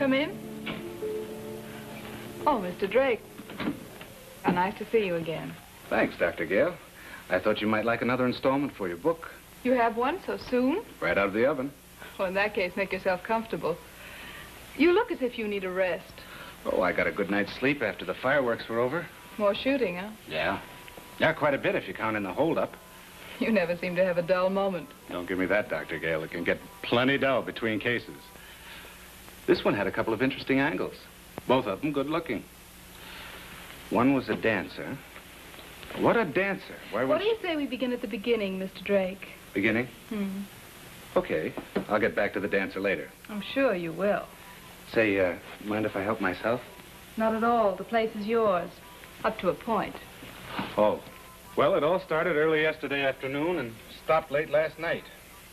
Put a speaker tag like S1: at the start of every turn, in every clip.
S1: Come in. Oh, Mr. Drake. How nice to see you again.
S2: Thanks, Dr. Gale. I thought you might like another installment for your book.
S1: You have one so soon?
S2: Right out of the oven.
S1: Well, in that case, make yourself comfortable. You look as if you need a rest.
S2: Oh, I got a good night's sleep after the fireworks were over.
S1: More shooting, huh?
S2: Yeah. Yeah, quite a bit if you count in the holdup.
S1: You never seem to have a dull moment.
S2: Don't give me that, Dr. Gale. It can get plenty dull between cases. This one had a couple of interesting angles. Both of them good looking. One was a dancer. What a dancer.
S1: What do you say we begin at the beginning, Mr. Drake?
S2: Beginning? Okay. I'll get back to the dancer later.
S1: I'm sure you will.
S2: Say, mind if I help myself?
S1: Not at all. The place is yours. Up to a point.
S2: Oh. Well, it all started early yesterday afternoon and stopped late last night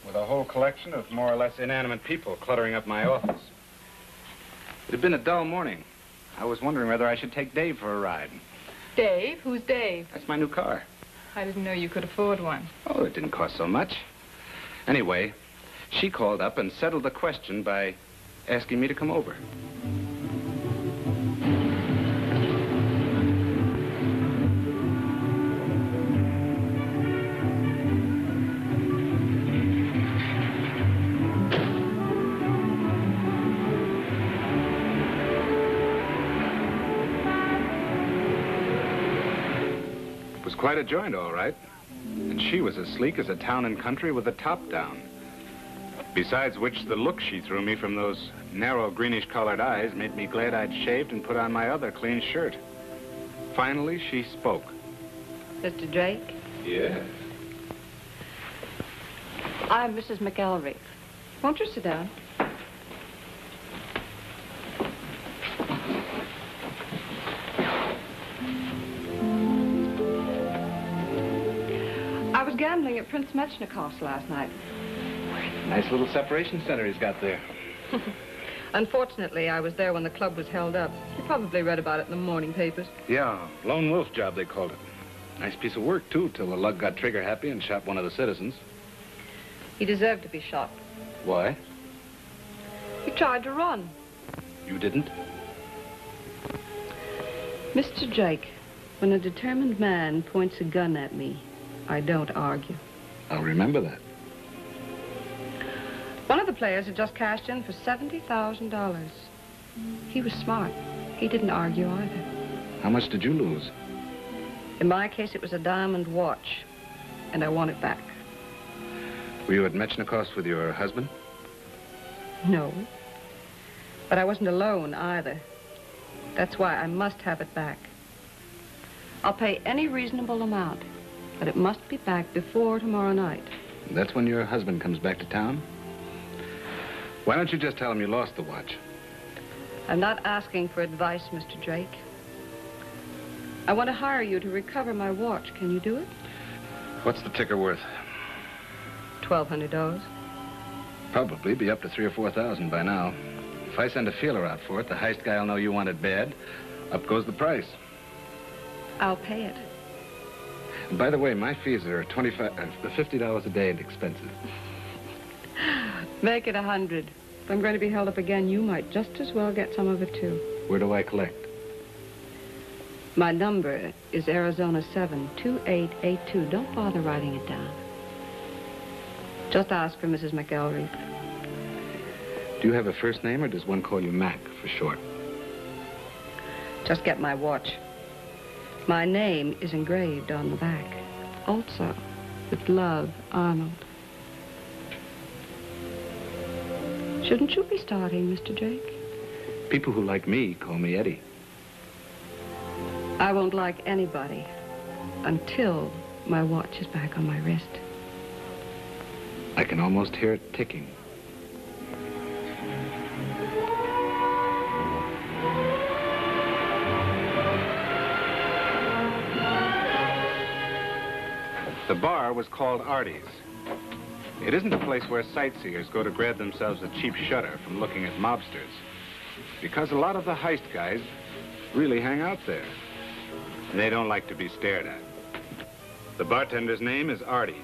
S2: with a whole collection of more or less inanimate people cluttering up my office. It had been a dull morning. I was wondering whether I should take Dave for a ride.
S1: Dave? Who's Dave?
S2: That's my new car.
S1: I didn't know you could afford one.
S2: Oh, it didn't cost so much. Anyway, she called up and settled the question by asking me to come over. Quite a joint, all right. And she was as sleek as a town and country with the top down. Besides which, the look she threw me from those narrow greenish-colored eyes made me glad I'd shaved and put on my other clean shirt. Finally, she spoke.
S1: Mr. Drake?
S2: Yes?
S1: I'm Mrs. McElvery. Won't you sit down? I was gambling at Prince Metchnikoff's last night.
S2: Nice little separation center he's got there.
S1: Unfortunately, I was there when the club was held up. You probably read about it in the morning papers.
S2: Yeah, lone wolf job, they called it. Nice piece of work, too, till the lug got trigger happy and shot one of the citizens.
S1: He deserved to be shot.
S2: Why?
S1: He tried to run.
S2: You didn't?
S1: Mr. Drake, when a determined man points a gun at me, I don't argue.
S2: I'll remember that.
S1: One of the players had just cashed in for $70,000. He was smart. He didn't argue either.
S2: How much did you lose?
S1: In my case, it was a diamond watch, and I want it back.
S2: Were you at Metchnikoff's with your husband?
S1: No. But I wasn't alone either. That's why I must have it back. I'll pay any reasonable amount, but it must be back before tomorrow night.
S2: That's when your husband comes back to town? Why don't you just tell him you lost the watch?
S1: I'm not asking for advice, Mr. Drake. I want to hire you to recover my watch. Can you do it?
S2: What's the ticker worth?
S1: $1,200.
S2: Probably be up to $3,000 or $4,000 by now. If I send a feeler out for it, the heist guy will know you want it bad. Up goes the price.
S1: I'll pay it.
S2: And by the way, my fees are $50 a day and expenses.
S1: Make it 100. If I'm going to be held up again, you might just as well get some of it, too.
S2: Where do I collect?
S1: My number is Arizona 7, 2882. Don't bother writing it down. Just ask for Mrs. McElvery.
S2: Do you have a first name, or does one call you Mac for short?
S1: Just get my watch. My name is engraved on the back. Also, with love, Arnold. Shouldn't you be starting, Mr. Drake?
S2: People who like me call me Eddie.
S1: I won't like anybody until my watch is back on my wrist.
S2: I can almost hear it ticking. The bar was called Artie's. It isn't a place where sightseers go to grab themselves a cheap shutter from looking at mobsters, because a lot of the heist guys really hang out there. And they don't like to be stared at. The bartender's name is Artie.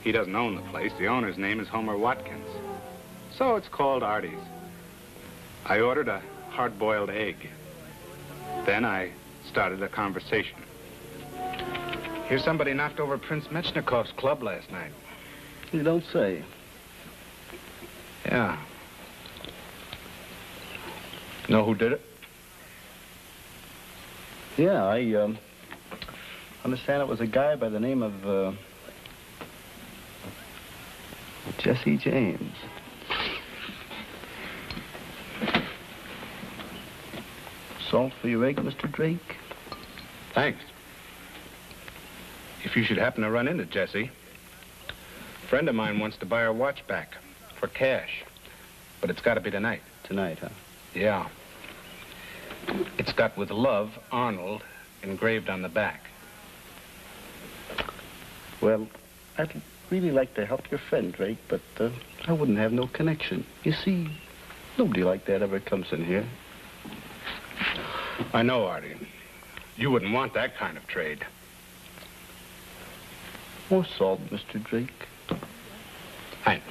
S2: He doesn't own the place. The owner's name is Homer Watkins. So it's called Artie's. I ordered a hard-boiled egg. Then I started a conversation. Here's somebody knocked over Prince Mechnikov's club last night.
S3: You don't say.
S2: Yeah. Know who did it?
S3: Yeah, I understand it was a guy by the name of Jesse James. Salt for your egg, Mr. Drake?
S2: Thanks. If you should happen to run into Jesse, a friend of mine wants to buy her watch back for cash. But it's got to be tonight.
S3: Tonight, huh?
S2: Yeah. It's got "With Love, Arnold" engraved on the back.
S3: Well, I'd really like to help your friend, Drake, but I wouldn't have no connection. You see, nobody like that ever comes in here.
S2: I know, Artie. You wouldn't want that kind of trade.
S3: More salt, Mr. Drake.
S2: Thanks.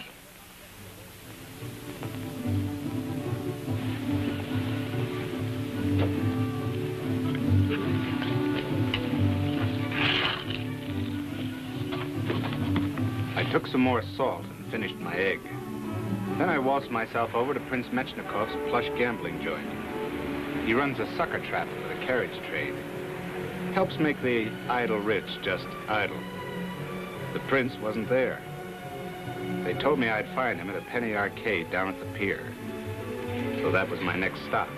S2: I took some more salt and finished my egg. Then I waltzed myself over to Prince Mechnikov's plush gambling joint. He runs a sucker trap for the carriage trade. Helps make the idle rich just idle. The prince wasn't there. They told me I'd find him at a penny arcade down at the pier. So that was my next stop.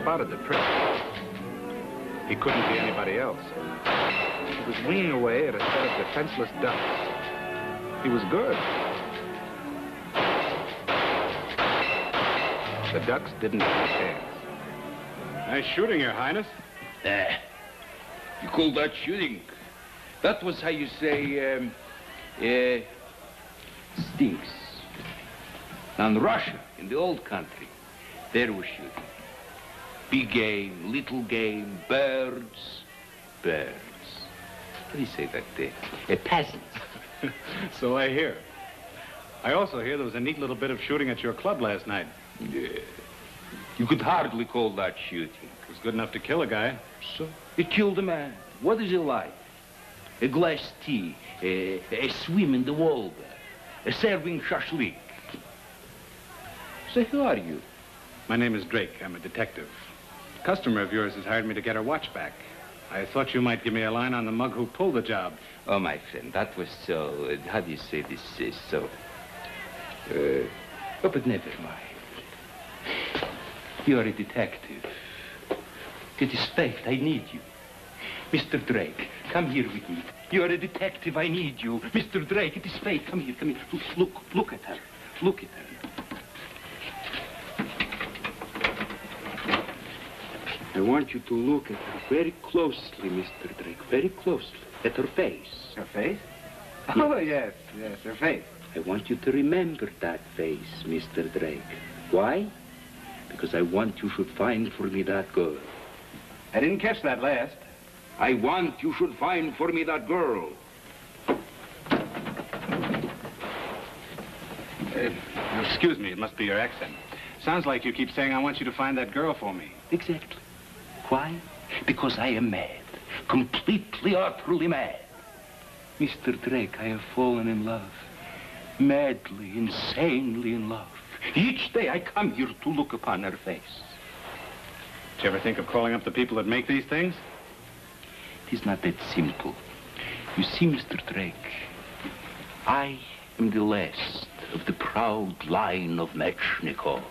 S2: Spotted the prince. He couldn't be anybody else. He was winging away at a set of defenseless ducks. He was good. The ducks didn't have a chance. Nice shooting, Your Highness.
S4: You call that shooting? That was how you say, stinks. Now in Russia, in the old country, there was shooting. Big game, little game, birds. What do you say that peasants?
S2: So I hear. I also hear there was a neat little bit of shooting at your club last night.
S4: Yeah. You could hardly call that shooting.
S2: It was good enough to kill a guy.
S4: So? It killed a man. What is it like? A glass tea, a swim in the Volga, a serving shashlik. So who are you?
S2: My name is Drake. I'm a detective. A customer of yours has hired me to get her watch back. I thought you might give me a line on the mug who pulled the job.
S4: Oh, my friend, that was so... how do you say this? So... oh, but never mind. You're a detective. It is fate. I need you. Mr. Drake, come here with me. You're a detective. I need you. Mr. Drake, it is fate. Come here, come here. Look at her. Look at her. I want you to look at her very closely, Mr. Drake, very closely, at her face.
S2: Her face? Oh, yes, her face.
S4: I want you to remember that face, Mr. Drake. Why? Because I want you should find for me that girl.
S2: I didn't catch that last.
S4: I want you should find for me that girl.
S2: Excuse me, it must be your accent. Sounds like you keep saying I want you to find that girl for me.
S4: Exactly. Why? Because I am mad. Completely, utterly mad. Mr. Drake, I have fallen in love. Madly, insanely in love. Each day I come here to look upon her face.
S2: Did you ever think of calling up the people that make these things?
S4: It is not that simple. You see, Mr. Drake, I am the last of the proud line of Mechnikovs.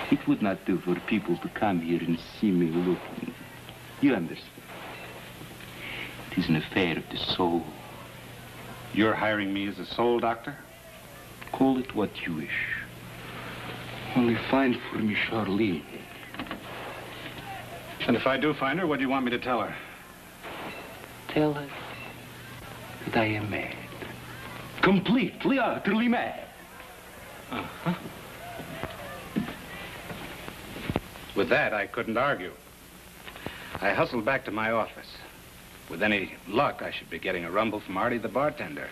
S4: It would not do for people to come here and see me looking. You understand? It is an affair of the soul.
S2: You're hiring me as a soul doctor?
S4: Of Call it what you wish. Only find for me Charlene.
S2: And if I do find her, what do you want me to tell her?
S4: Tell her that I am mad. Completely, utterly mad. Uh-huh.
S2: With that, I couldn't argue. I hustled back to my office. With any luck, I should be getting a rumble from Artie the bartender.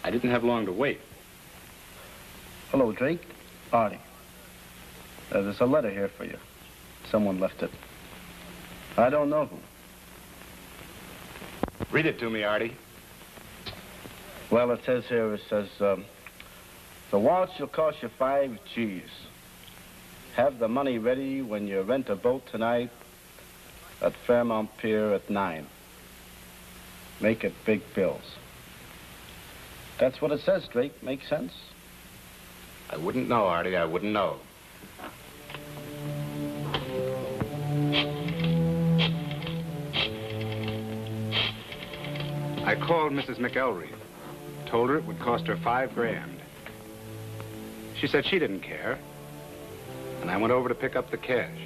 S2: I didn't have long to wait.
S3: Hello, Drake. Artie. There's a letter here for you. Someone left it. I don't know who.
S2: Read it to me, Artie.
S3: Well, it says, the waltz will cost you 5 G's. Have the money ready when you rent a boat tonight at Fairmount Pier at 9. Make it big bills. That's what it says, Drake. Make sense?
S2: I wouldn't know, Artie. I wouldn't know. I called Mrs. McElreath. Told her it would cost her $5 grand. She said she didn't care. And I went over to pick up the cash.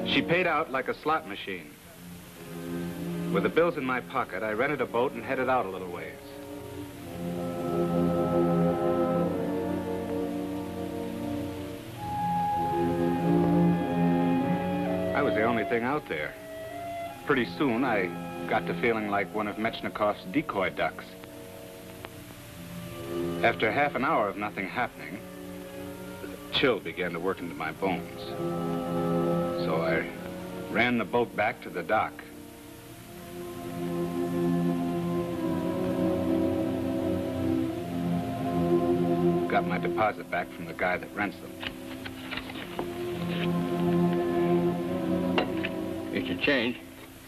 S2: She paid out like a slot machine. With the bills in my pocket, I rented a boat and headed out a little ways. I was the only thing out there. Pretty soon, I got to feeling like one of Metchnikoff's decoy ducks. After half an hour of nothing happening, a chill began to work into my bones. So I ran the boat back to the dock. Got my deposit back from the guy that rents them.
S5: Here's your change.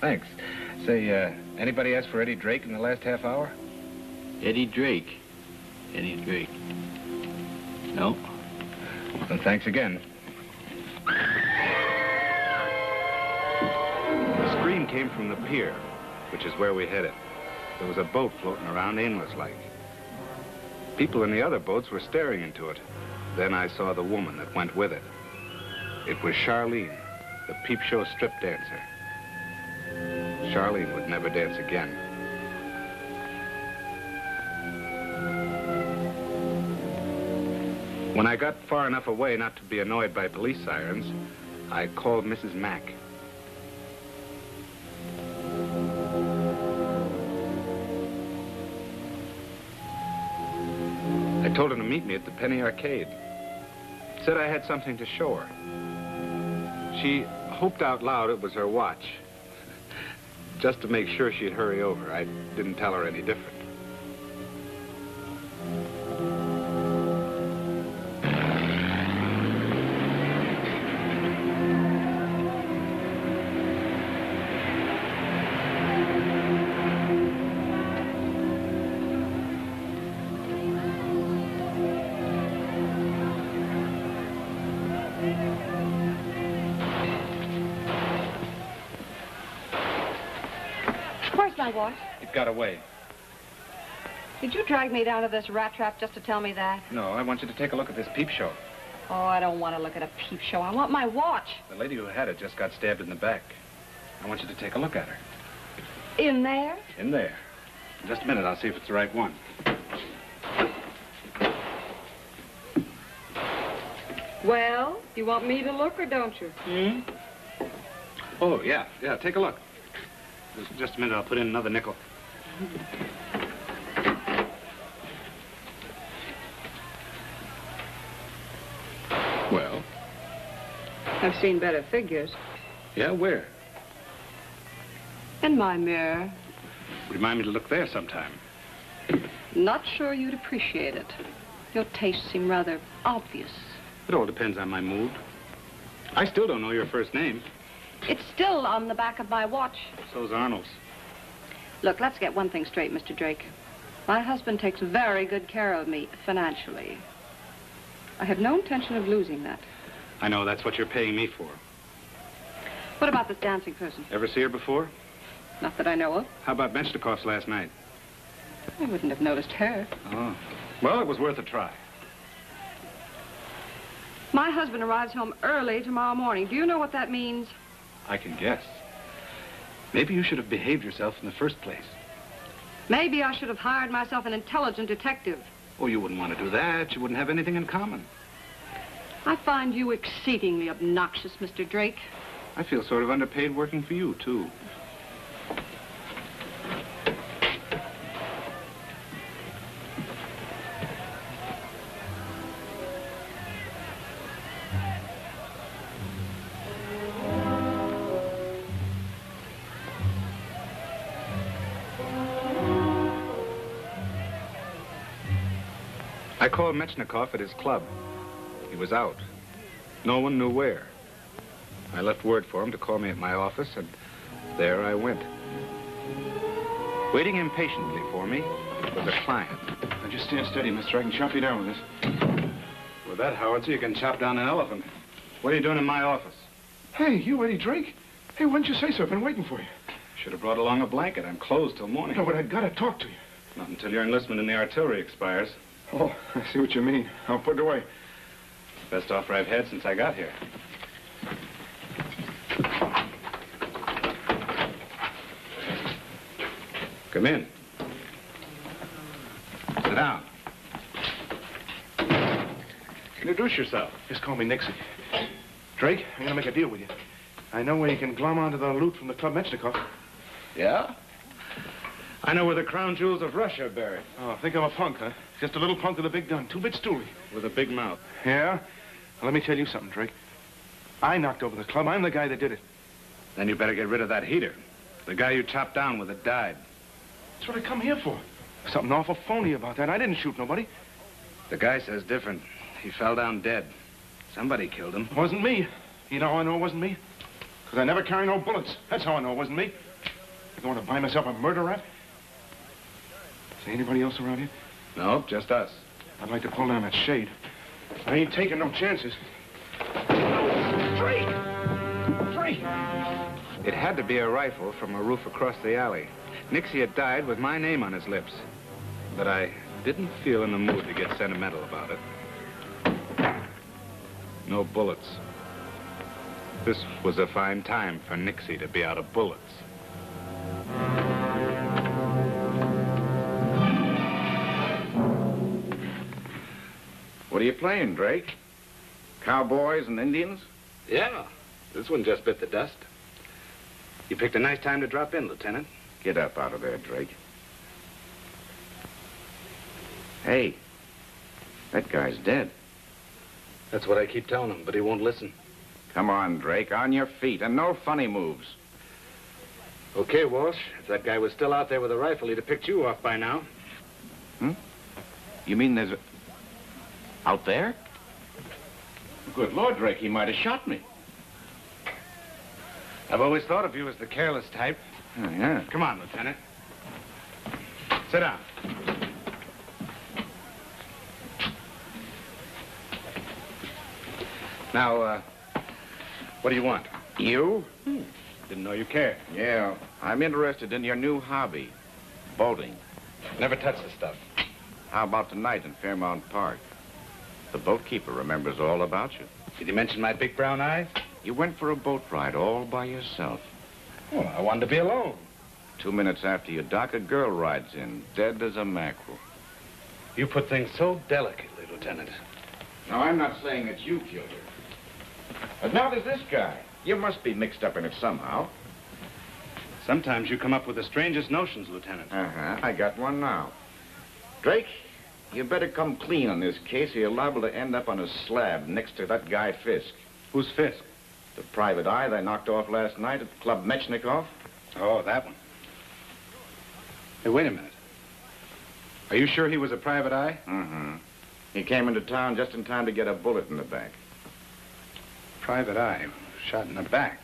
S2: Thanks. Say, anybody asked for Eddie Drake in the last half hour?
S5: Eddie Drake. Eddie Drake. No?
S2: Well, thanks again. The scream came from the pier, which is where we headed. There was a boat floating around aimless-like. People in the other boats were staring into it. Then I saw the woman that went with it. It was Charlene, the peep show strip dancer. Charlene would never dance again. When I got far enough away not to be annoyed by police sirens, I called Mrs. Mack. I told her to meet me at the Penny Arcade. Said I had something to show her. She hoped out loud it was her watch. Just to make sure she'd hurry over. I didn't tell her any different.
S1: Where's my watch?
S2: It got away.
S1: Did you drag me down to this rat trap just to tell me that?
S2: No, I want you to take a look at this peep show.
S1: Oh, I don't want to look at a peep show. I want my watch.
S2: The lady who had it just got stabbed in the back. I want you to take a look at her.
S1: In there?
S2: In there. In just a minute, I'll see if it's the right one.
S1: Well, you want me to look or don't you?
S2: Oh, yeah, take a look. Just a minute, I'll put in another nickel. Well?
S1: I've seen better figures.
S2: Yeah, where?
S1: In my mirror.
S2: Remind me to look there sometime.
S1: Not sure you'd appreciate it. Your tastes seem rather obvious.
S2: It all depends on my mood. I still don't know your first name.
S1: It's still on the back of my watch.
S2: So's Arnold's.
S1: Look, let's get one thing straight, Mr. Drake. My husband takes very good care of me financially. I have no intention of losing that.
S2: I know, that's what you're paying me for.
S1: What about this dancing person?
S2: Ever see her before?
S1: Not that I know of.
S2: How about Metchnikoff's last night?
S1: I wouldn't have noticed her.
S2: Oh. Well, it was worth a try.
S1: My husband arrives home early tomorrow morning. Do you know what that means?
S2: I can guess. Maybe you should have behaved yourself in the first place.
S1: Maybe I should have hired myself an intelligent detective.
S2: Oh, you wouldn't want to do that. You wouldn't have anything in common.
S1: I find you exceedingly obnoxious, Mr. Drake.
S2: I feel sort of underpaid working for you, too. I called Metchnikoff at his club. He was out. No one knew where. I left word for him to call me at my office, and there I went. Waiting impatiently for me was a client.
S6: Now just stand steady, mister. I can chop you down with this.
S2: With that howitzer, you can chop down an elephant. What are you doing in my office?
S6: Hey, you Eddie Drake? Hey, why didn't you say so? I've been waiting for you.
S2: Should have brought along a blanket. I'm closed till morning.
S6: No, but I've got to talk to you.
S2: Not until your enlistment in the artillery expires.
S6: Oh, I see what you mean. I'll put it away.
S2: Best offer I've had since I got here. Come in. Sit down. Introduce yourself.
S6: Just call me Nixie. Drake, I'm going to make a deal with you. I know where you can glom onto the loot from the Club Metchnikoff.
S2: Yeah? I know where the crown jewels of Russia are buried.
S6: Oh, think I'm a punk, huh? Just a little punk with a big gun, two-bit stoolie.
S2: With a big mouth.
S6: Yeah? Well, let me tell you something, Drake. I knocked over the club. I'm the guy that did it.
S2: Then you better get rid of that heater. The guy you chopped down with it died.
S6: That's what I come here for. Something awful phony about that. I didn't shoot nobody.
S2: The guy says different. He fell down dead. Somebody killed him.
S6: It wasn't me. You know how I know it wasn't me? Because I never carry no bullets. That's how I know it wasn't me. You going to buy myself a murder rap? Is there anybody else around here?
S2: No, just us.
S6: I'd like to pull down that shade. I ain't taking no chances. Drake! Drake!
S2: It had to be a rifle from a roof across the alley. Nixie had died with my name on his lips. But I didn't feel in the mood to get sentimental about it. No bullets. This was a fine time for Nixie to be out of bullets.
S7: What are you playing, Drake? Cowboys and Indians?
S2: Yeah, this one just bit the dust. You picked a nice time to drop in, Lieutenant.
S7: Get up out of there, Drake. Hey, that guy's dead.
S2: That's what I keep telling him, but he won't listen.
S7: Come on, Drake, on your feet, and no funny moves.
S2: Okay, Walsh. If that guy was still out there with a rifle, he'd have picked you off by now.
S7: Hmm? You mean there's a... Out there? Good Lord, Drake, he might have shot me.
S2: I've always thought of you as the careless type.
S7: Oh, yeah.
S2: Come on, Lieutenant. Sit down. Now, what do you want?
S7: You?
S2: Didn't know you cared.
S7: Yeah, I'm interested in your new hobby, boating.
S2: Never touch the stuff.
S7: How about tonight in Fairmount Park? The boatkeeper remembers all about you.
S2: Did he mention my big brown eyes?
S7: You went for a boat ride all by yourself.
S2: Well, I wanted to be alone.
S7: 2 minutes after you dock, a girl rides in, dead as a mackerel.
S2: You put things so delicately, Lieutenant.
S7: Now, I'm not saying that you killed her. But now there's this guy. You must be mixed up in it somehow.
S2: Sometimes you come up with the strangest notions, Lieutenant.
S7: Uh-huh. I got one now. Drake, you better come clean on this case or you're liable to end up on a slab next to that guy Fisk.
S2: Who's Fisk?
S7: The private eye they knocked off last night at Club Mechnikov.
S2: Oh, that one. Hey, wait a minute. Are you sure he was a private eye?
S7: Mm-hmm. He came into town just in time to get a bullet in the back.
S2: Private eye, shot in the back.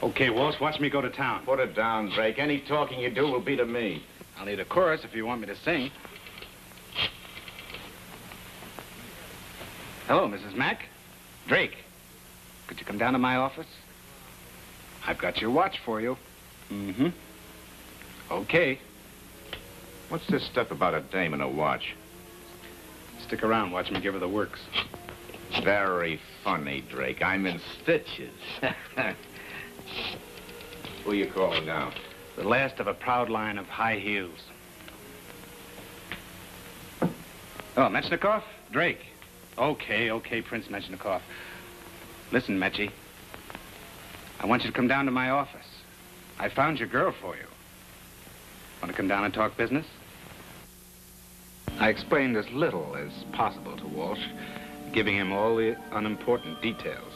S2: Okay, Walsh, watch me go to town.
S7: Put it down, Drake. Any talking you do will be to me.
S2: I'll need a chorus if you want me to sing. Hello, Mrs. Mack. Drake, could you come down to my office? I've got your watch for you. Mm-hmm. Okay.
S7: What's this stuff about a dame and a watch?
S2: Stick around, watch me give her the works.
S7: Very funny, Drake. I'm in stitches. Who you calling now?
S2: The last of a proud line of high heels. Oh, Mechnikov? Drake. Okay, Prince Mechnikov. Listen, Mechie. I want you to come down to my office. I found your girl for you. Want to come down and talk business? I explained as little as possible to Walsh, giving him all the unimportant details.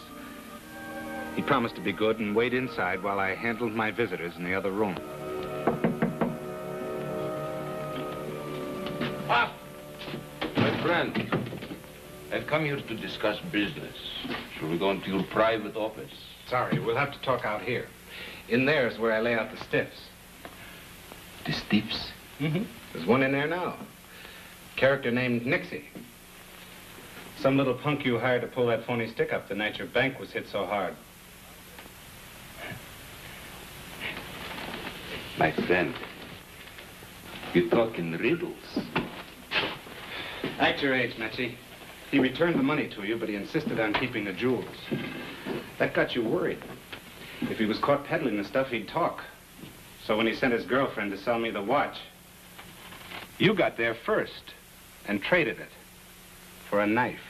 S2: He promised to be good and wait inside while I handled my visitors in the other room.
S8: Ah! My friend, I've come here to discuss business. Shall we go into your private office?
S2: Sorry, we'll have to talk out here. In there's where I lay out the stiffs.
S8: The stiffs?
S2: Mm-hmm. There's one in there now. Character named Nixie. Some little punk you hired to pull that phony stick up the night your bank was hit so hard.
S8: My friend, you talk in riddles.
S2: Act your age, Mechie. He returned the money to you, but he insisted on keeping the jewels. That got you worried. If he was caught peddling the stuff, he'd talk. So when he sent his girlfriend to sell me the watch, you got there first and traded it for a knife.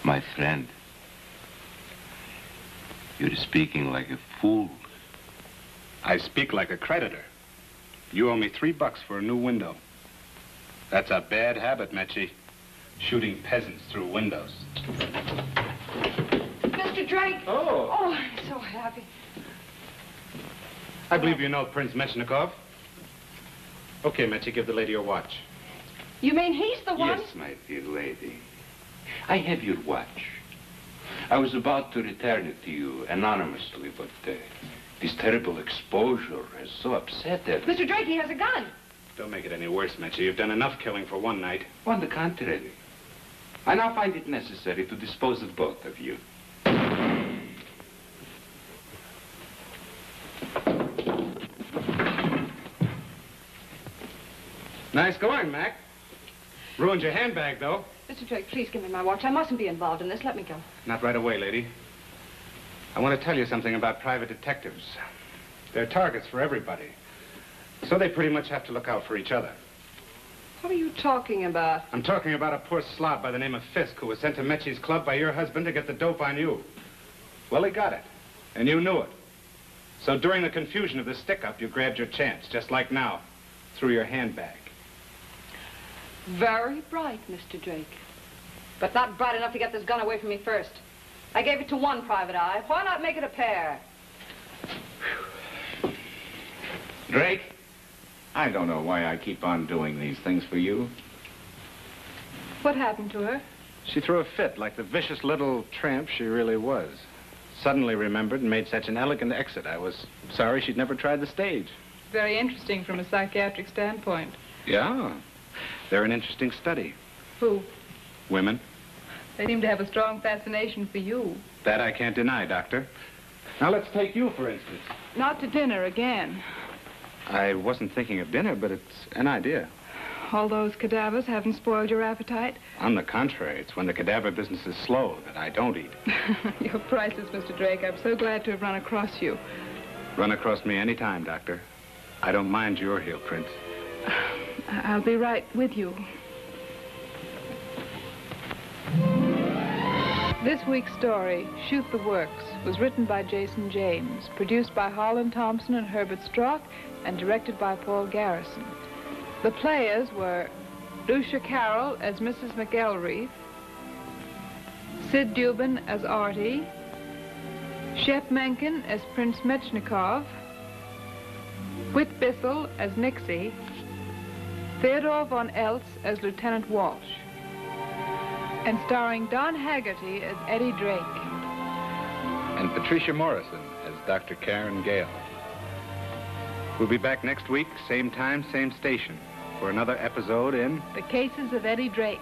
S8: My friend, you're speaking like a fool.
S2: I speak like a creditor. You owe me $3 for a new window. That's a bad habit, Mechie. Shooting peasants through windows.
S1: Mr. Drake.
S2: Oh.
S1: Oh, I'm so happy.
S2: I believe you know Prince Mechnikov. Okay, Mechie, give the lady your watch.
S1: You mean he's the one?
S8: Yes, my dear lady. I have your watch. I was about to return it to you anonymously, but this terrible exposure has so upset everyone.
S1: Mr. Drake, he has a gun.
S2: Don't make it any worse, Mechie. You've done enough killing for one night.
S8: On the contrary, I now find it necessary to dispose of both of you.
S2: Nice going, Mac. Ruined your handbag, though.
S1: Mr. Drake, please give me my watch. I mustn't be involved in this. Let me go.
S2: Not right away, lady. I want to tell you something about private detectives. They're targets for everybody. So they pretty much have to look out for each other.
S1: What are you talking about?
S2: I'm talking about a poor slob by the name of Fisk who was sent to Mechie's club by your husband to get the dope on you. Well, he got it, and you knew it. So during the confusion of the stick-up, you grabbed your chance, just like now, through your handbag.
S1: Very bright, Mr. Drake. But not bright enough to get this gun away from me first. I gave it to one private eye. Why not make it a pair?
S7: Drake, I don't know why I keep on doing these things for you.
S1: What happened to her?
S2: She threw a fit like the vicious little tramp she really was. Suddenly remembered and made such an elegant exit. I was sorry she'd never tried the stage.
S9: Very interesting from a psychiatric standpoint.
S2: Yeah, they're an interesting study.
S9: Who?
S2: Women.
S9: They seem to have a strong fascination for you.
S2: That I can't deny, Doctor. Now let's take you, for instance.
S9: Not to dinner again.
S2: I wasn't thinking of dinner, but it's an idea.
S9: All those cadavers haven't spoiled your appetite?
S2: On the contrary, it's when the cadaver business is slow that I don't eat.
S9: You're priceless, Mr. Drake. I'm so glad to have run across you.
S2: Run across me any time, Doctor. I don't mind your heel prints.
S9: I'll be right with you. This week's story, Shoot the Works, was written by Jason James, produced by Holland Thompson and Herbert Strock, and directed by Paul Garrison. The players were Lucia Carroll as Mrs. McElreath, Sid Dubin as Artie, Shep Mencken as Prince Mechnikov, Whit Bissell as Nixie, Theodore von Eltz as Lieutenant Walsh, and starring Don Haggerty as Eddie Drake.
S2: And Patricia Morrison as Dr. Karen Gale. We'll be back next week, same time, same station, for another episode in
S9: The Cases of Eddie Drake.